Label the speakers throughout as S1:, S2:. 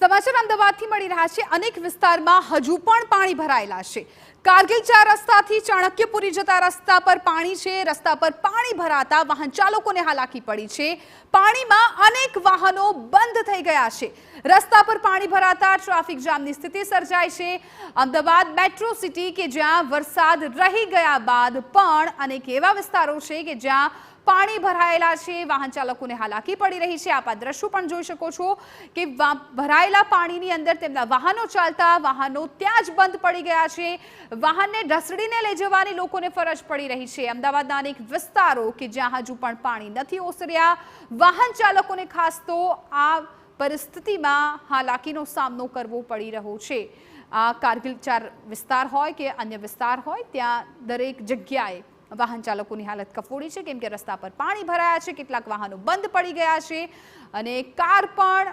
S1: સમાચાર અમદાવાદથી મળી રહ્યા છે। અનેક વિસ્તારમાં હજુ પણ પાણી ભરાયેલા છે। કારગિલ 4 રસ્તાથી ચાણક્યપુરી જતા રસ્તા પર પાણી છે। રસ્તા પર પાણી ભરાતા વાહન ચાલકોને હાલાકી પડી છે। પાણીમાં અનેક વાહનો બંધ થઈ ગયા છે। રસ્તા પર પાણી ભરાતા ટ્રાફિક જામની સ્થિતિ સર્જાઈ છે। અમદાવાદ મેટ્રો સિટી કે જ્યાં વરસાદ રહી ગયા બાદ પણ અનેક એવા વિસ્તારો છે કે જ્યાં પાણી ભરાયેલા છે। વાહન ચાલકોને હાલાકી પડી રહી છે। આપ આ દ્રશ્યો પણ જોઈ શકો છો કે ભરાયેલા પાણીની અંદર તેમના વાહનો ચાલતા વાહનો ત્યાં જ બંધ પડી ગયા છે। વાહનને ઢસડીને લઈ જવાની લોકોને ફરજ પડી રહી છે। અમદાવાદના અનેક વિસ્તારો કે જ્યાં હજુ પણ પાણી નથી ઓસર્યા, વાહન ચાલકોને ખાસ તો આ પરિસ્થિતિમાં હાલાકીનો સામનો કરવો પડી રહ્યો છે। આ કારગિલ 4 વિસ્તાર હોય કે અન્ય વિસ્તાર હોય ત્યાં દરેક જગ્યાએ વાહન ચાલકોની હાલત કફોડી છે, કેમ કે રસ્તા પર પાણી ભરાયા છે। કેટલાક વાહનો બંધ પડી ગયા છે અને કાર પણ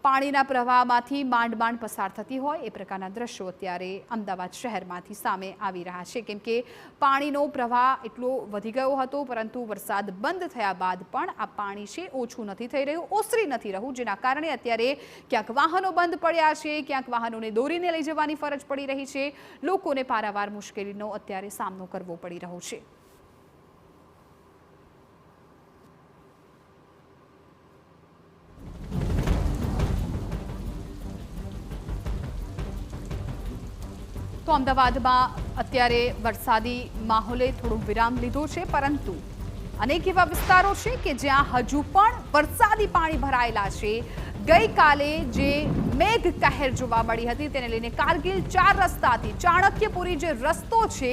S1: પાણીના પ્રવાહમાંથી માંડ પસાર થતી હોય એ પ્રકારના દ્રશ્યો અત્યારે અમદાવાદ શહેરમાંથી સામે આવી રહ્યા છે, કેમ કે પાણીનો પ્રવાહ એટલો વધી ગયો હતો, પરંતુ વરસાદ બંધ થયા બાદ પણ આ પાણી છે ઓછું નથી થઈ રહ્યું, ઓસરી નથી રહ્યું, જેના કારણે અત્યારે ક્યાંક વાહનો બંધ પડ્યા છે, ક્યાંક વાહનોને દોરીને લઈ જવાની ફરજ પડી રહી છે। લોકોને પારાવાર મુશ્કેલીનો અત્યારે સામનો કરવો પડી રહ્યો છે। તો અમદાવાદમાં અત્યારે વરસાદી માહોલે થોડો વિરામ લીધો છે, પરંતુ અનેક એવા વિસ્તારો છે કે જ્યાં હજુ પણ વરસાદી પાણી ભરાયેલા છે। ગઈકાલે જે મેઘ કહેર જોવા મળી હતી તેને લઈને કારગિલ 4 રસ્તાથી ચાણક્યપુરી જે રસ્તો છે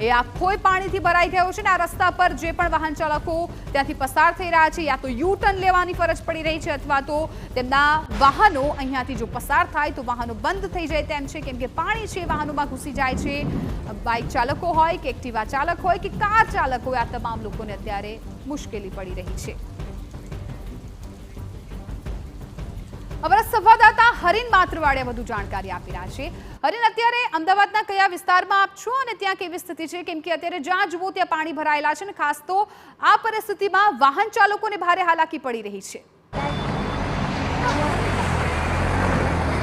S1: એ આખોય પાણીથી ભરાઈ ગયો છે ને આ રસ્તા પર જે પણ વાહન ચાલકો ત્યાંથી પસાર થઈ રહ્યા છે, યા તો યુ ટર્ન લેવાની ફરજ પડી રહી છે અથવા તો તેમના વાહનો અહીંયાથી જો પસાર થાય તો વાહનો બંધ થઈ જાય તેમ છે, કેમ કે પાણી છે વાહનોમાં ઘૂસી જાય છે। બાઇક ચાલકો હોય કે એક્ટિવા ચાલક હોય કે કાર ચાલક હોય, આ તમામ લોકોને અત્યારે મુશ્કેલી પડી રહી છે। અમારા સંવાદદાતા હરીન માત્રવાડિયા વધુ જાણકારી આપી રહ્યા છે। હરીન, અત્યારે અમદાવાદના કયા વિસ્તારમાં આપ છો અને ત્યાં કેવી સ્થિતિ છે, કેમ કે અત્યારે જ્યાં જુઓ ત્યાં પાણી ભરાયેલા છે અને ખાસ તો આ પરિસ્થિતિમાં વાહન ચાલકોને ભારે હાલાકી પડી રહી છે।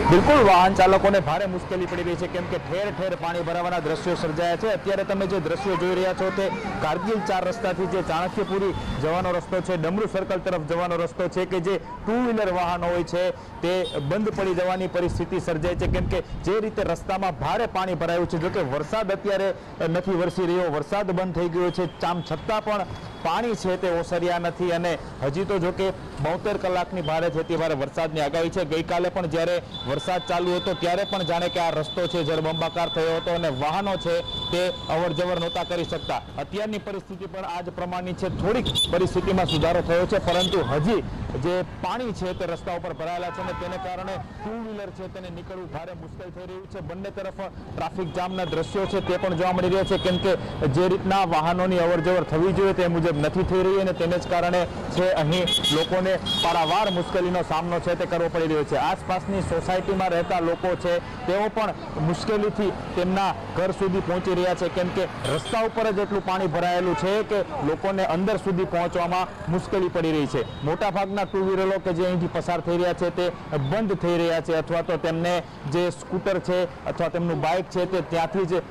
S2: બિલકુલ, વાહન ચાલકોને ભારે મુશ્કેલી પડી રહી છે, કેમ કે ઠેર ઠેર પાણી ભરાવાના દ્રશ્યો સર્જાયા છે। અત્યારે તમે જે દ્રશ્યો જોઈ રહ્યા છો તે કારગિલ 4 રસ્તાથી જે ચાણક્યપુરી જવાનો રસ્તો છે, ડમરૂ સર્કલ તરફ જવાનો રસ્તો છે કે જે 2 વ્હીલર વાહનો હોય છે તે બંધ પડી જવાની પરિસ્થિતિ સર્જાય છે, કેમ કે જે રીતે રસ્તામાં ભારે પાણી ભરાયું છે। જોકે વરસાદ અત્યારે નથી વરસી રહ્યો, વરસાદ બંધ થઈ ગયો છે, આમ છતાં પણ પાણી છે તે ઓસર્યા નથી અને હજી તો જોકે 72 કલાકની ભારેથી ભારે વરસાદની આગાહી છે। ગઈકાલે પણ જ્યારે વરસાદ ચાલુ હતો ત્યારે પણ જાણે કે આ રસ્તો છે જળબંબાકાર થયો હતો અને વાહનો છે તે અવરજવર નહોતા કરી શકતા। અત્યારની પરિસ્થિતિ પણ આ જ પ્રમાણની છે। થોડીક પરિસ્થિતિમાં સુધારો થયો છે, પરંતુ હજી જે પાણી છે તે રસ્તા ઉપર ભરાયેલા છે અને તેને કારણે 2 વ્હીલર છે તેને નીકળવું ભારે મુશ્કેલ થઈ રહ્યું છે। બંને તરફ ટ્રાફિક જામના દ્રશ્યો છે તે પણ જોવા મળી રહ્યા છે, કેમ કે જે રીતના વાહનોની અવરજવર થવી જોઈએ તે મુજબ નથી થઈ રહી અને તેને જ કારણે છે અહીં લોકોને પારાવાર મુશ્કેલીનો સામનો છે તે કરવો પડી રહ્યો છે। આસપાસની સોસાયટીમાં રહેતા લોકો છે તેઓ પણ મુશ્કેલીથી તેમના ઘર સુધી પહોંચી રહ્યા છે, કેમ કે રસ્તા ઉપર જ એટલું પાણી ભરાયેલું છે કે લોકોને અંદર સુધી પહોંચવામાં મુશ્કેલી પડી રહી છે। મોટાભાગના 2 વ્હીલરો કે જે અહીંથી પસાર થઈ રહ્યા છે તે બંધ થઈ રહ્યા છે, અથવા તો તેમને જે સ્કૂટર છે અથવા તેમનું બાઇક છે તે ત્યાંથી જ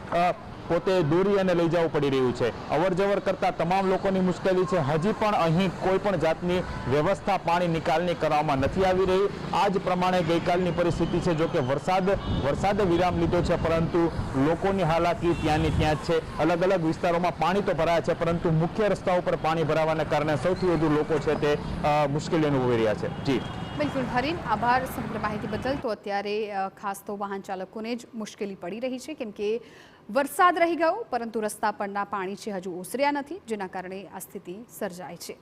S2: પોતે દોરી અને લઈ જવું પડી રહ્યું છે। અવરજવર કરતા તમામ લોકોની મુશ્કેલી છે। હજી પણ અહીં કોઈ પણ જાતની વ્યવસ્થા પાણી નિકાલની કરવામાં નથી આવી રહી। આ જ પ્રમાણે ગઈકાલની પરિસ્થિતિ છે। જો કે વરસાદે વિરામ લીધો છે, પરંતુ લોકોની હાલાકી ત્યાંની ત્યાં જ છે। અલગ અલગ વિસ્તારોમાં પાણી તો ભરાયા છે, પરંતુ મુખ્ય રસ્તા ઉપર પાણી ભરાવાને કારણે સૌથી વધુ લોકો છે તે મુશ્કેલી અનુભવી રહ્યા છે। જી
S1: બિલકુલ હરીન, આભાર સમગ્ર માહિતી બદલ। તો અત્યારે ખાસ તો વાહન ચાલકોને જ મુશ્કેલી પડી રહી છે, કેમ કે વરસાદ રહી ગયો પરંતુ રસ્તા પરના પાણી છે હજુ ઓસર્યા નથી, જેના કારણે આ સ્થિતિ સર્જાય છે।